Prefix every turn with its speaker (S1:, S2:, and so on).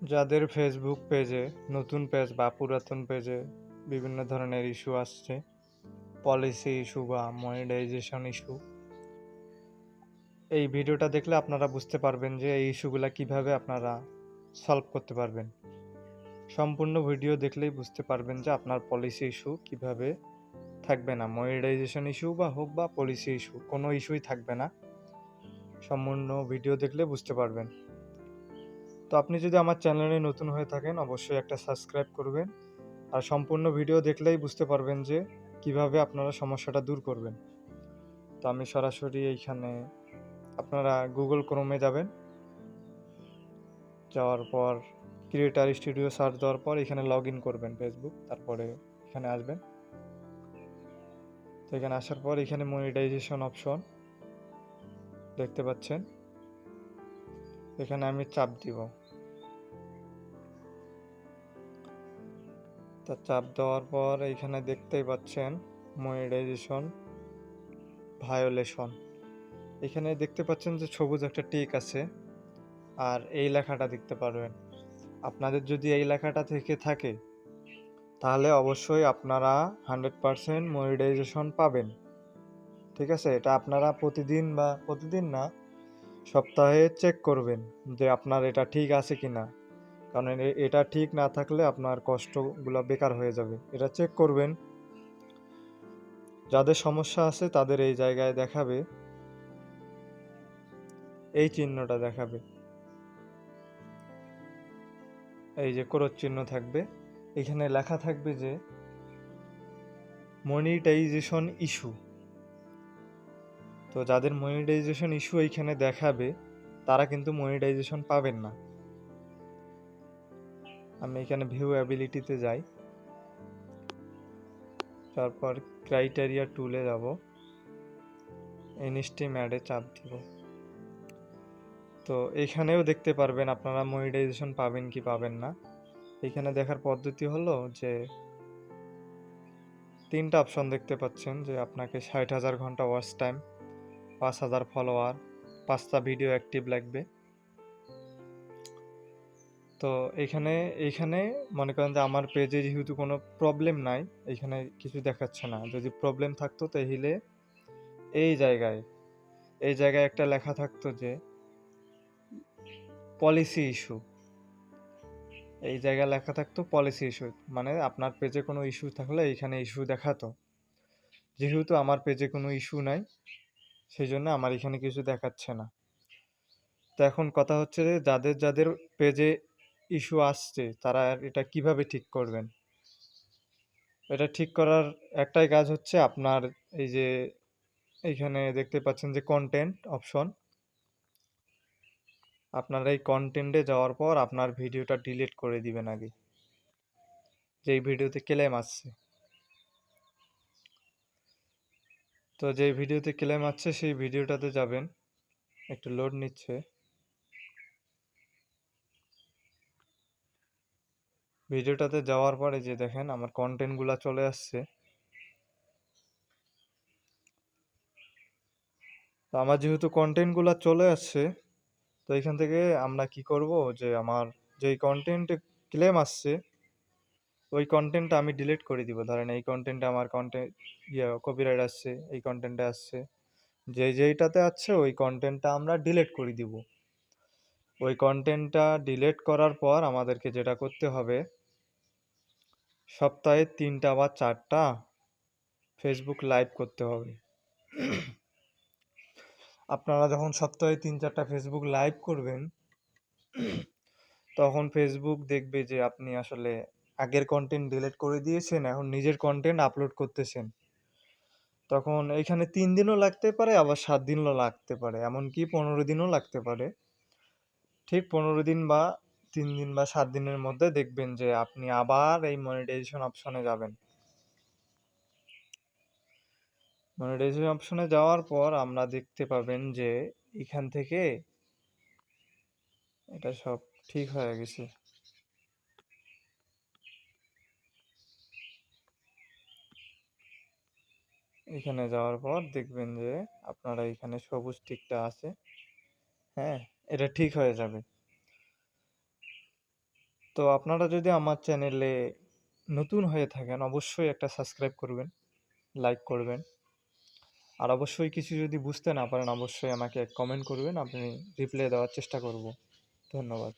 S1: যাদের ফেসবুক পেজে নতুন পেজ বা পুরাতন পেজে বিভিন্ন ধরনের ইস্যু আসছে, পলিসি ইস্যু বা মনিটাইজেশন ইস্যু, এই ভিডিওটা দেখলে আপনারা বুঝতে পারবেন যে এই ইস্যুগুলা কিভাবে আপনারা সলভ করতে পারবেন। সম্পূর্ণ ভিডিও দেখলেই বুঝতে পারবেন যে আপনার পলিসি ইস্যু কিভাবে থাকবে না, মনিটাইজেশন ইস্যু বা হোক বা পলিসি ইস্যু, কোনো ইস্যুই থাকবে না। সম্পূর্ণ ভিডিও দেখলে বুঝতে পারবেন। তো আপনি যদি আমার চ্যানেলে নতুন হয়ে থাকেন অবশ্যই একটা সাবস্ক্রাইব করবেন, আর সম্পূর্ণ ভিডিও দেখলেই বুঝতে পারবেন যে কিভাবে আপনারা সমস্যাটা দূর করবেন। তো আমি সরাসরি এইখানে আপনারা গুগল ক্রোমে যাবেন, যাওয়ার পর ক্রিয়েটার স্টুডিও সার্চ দেওয়ার পর এখানে লগ ইন করবেন ফেসবুক, তারপরে এখানে আসবেন। তো এখানে আসার পর এখানে মনিটাইজেশন অপশন দেখতে পাচ্ছেন, এখানে আমি চাপ দিব। তা চাপ দেওয়ার পর এখানে দেখতেই পাচ্ছেন মনিটাইজেশন ভায়োলেশন, এখানে দেখতে পাচ্ছেন যে সবুজ একটা টিক আছে, আর এই লেখাটা দেখতে পারবেন। আপনাদের যদি এই লেখাটা থেকে থাকে তাহলে অবশ্যই আপনারা 100% মনিটাইজেশন পাবেন। ঠিক আছে, এটা আপনারা প্রতিদিন বা প্রতিদিন না, সপ্তাহে চেক করবেন যে আপনার এটা ঠিক আছে কিনা, কারণ এটা ঠিক না থাকলে আপনার কষ্টগুলো বেকার হয়ে যাবে। এটা চেক করবেন। যাদের সমস্যা আছে তাদের এই জায়গায় দেখাবে, এই চিহ্নটা দেখাবে, এই যে ক্রস চিহ্ন থাকবে, এখানে লেখা থাকবে যে মনিটাইজেশন ইস্যু। তো যাদের মনিটাইজেশন ইস্যু এইখানে দেখাবে তারা কিন্তু মনিটাইজেশন পাবেন না। আমি এখানে ভিউ অ্যাবিলিটিতে যাই, তারপর ক্রাইটেরিয়া টুলে যাব, ইনস্টিম অ্যাডে চাপ দিব। তো এখানেও দেখতে পারবেন আপনারা মনিটাইজেশন পাবেন কি পাবেন না। এখানে দেখার পদ্ধতি হলো যে 3টা অপশন দেখতে পাচ্ছেন, যে আপনাকে 60,000 ঘন্টা ওয়াচ টাইম, 5,000 ফলোয়ার, 5টা ভিডিও অ্যাক্টিভ লাগবে। তো এখানে এইখানে মনে করেন যে আমার পেজে যেহেতু কোনো প্রবলেম নাই, এখানে কিছু দেখাচ্ছে না। যদি প্রবলেম থাকতো তাহলে এই জায়গায় একটা লেখা থাকতো যে পলিসি ইস্যু, এই জায়গায় লেখা থাকতো পলিসি ইস্যু, মানে আপনার পেজে কোনো ইস্যু থাকলে এখানে ইস্যু দেখাতো। যেহেতু আমার পেজে কোনো ইস্যু নাই সেই জন্য আমার এখানে কিছু দেখাচ্ছে না। তো এখন কথা হচ্ছে যে যাদের যাদের পেজে ইস্যু আসছে তারা এটা কিভাবে ঠিক করবেন। এটা ঠিক করার একটাই কাজ হচ্ছে, আপনার এই যে এইখানে দেখতে পাচ্ছেন যে কন্টেন্ট অপশন, আপনার এই কন্টেন্টে যাওয়ার পর আপনার ভিডিওটা ডিলিট করে দিবেন আগে, যেই ভিডিওতে ক্লেম আসছে। তো যেই ভিডিওতে ক্লেম আসছে সেই ভিডিওটাতে যাবেন, একটু লোড নিচ্ছে। ভিডিওটাতে যাওয়ার পরে যে দেখেন আমার কন্টেন্টগুলো চলে আসছে। তো আমার যেহেতু কন্টেন্টগুলো চলে আসছে, তো এখান থেকে আমরা কি করব, যে আমার যেই কন্টেন্টে ক্লেম আসছে ওই কন্টেন্টটা আমি ডিলিট করে দিব। ধরেন এই কন্টেন্টে আমার কন্টেন্ট কপিরাইট আসছে, এই কন্টেন্টে আসছে, যেইটাতে আছে ওই কন্টেন্টটা আমরা ডিলিট করে দিব। ওই কন্টেন্টটা ডিলিট করার পর আমাদেরকে যেটা করতে হবে, সপ্তাহে 3টা বা 4টা ফেসবুক লাইভ করতে হবে। আপনারা যখন সপ্তাহে 3-4টা ফেসবুক লাইভ করবেন তখন ফেসবুক দেখবে যে আপনি আসলে আগের কন্টেন্ট ডিলিট করে দিয়েছেন, এখন নিজের কন্টেন্ট আপলোড করতেছেন। তখন এখানে 3 দিনও লাগতে পারে, আবার 7 দিনও লাগতে পারে, এমনকি 15 দিনও লাগতে পারে। ঠিক 15 দিন বা 3 দিন বা 7 দিনের মধ্যে দেখবেন যে আপনি আবার এই মনিটাইজেশন অপশনে যাবেন। মনিটাইজেশন অপশনে যাওয়ার পর আমরা দেখতে পাবেন যে এখান থেকে এটা সব ঠিক হয়ে গেছে। এখানে যাওয়ার পর দেখবেন যে আপনারা এখানে সবুজ টিকটা আছে, হ্যাঁ, এটা ঠিক হয়ে যাবে। তো আপনারা যদি আমার চ্যানেলে নতুন হয়ে থাকেন অবশ্যই একটা সাবস্ক্রাইব করবেন, লাইক করবেন। আর অবশ্যই কিছু যদি বুঝতে না পারেন অবশ্যই আমাকে কমেন্ট করবেন, আপনি রিপ্লাই দেওয়ার চেষ্টা করব। ধন্যবাদ।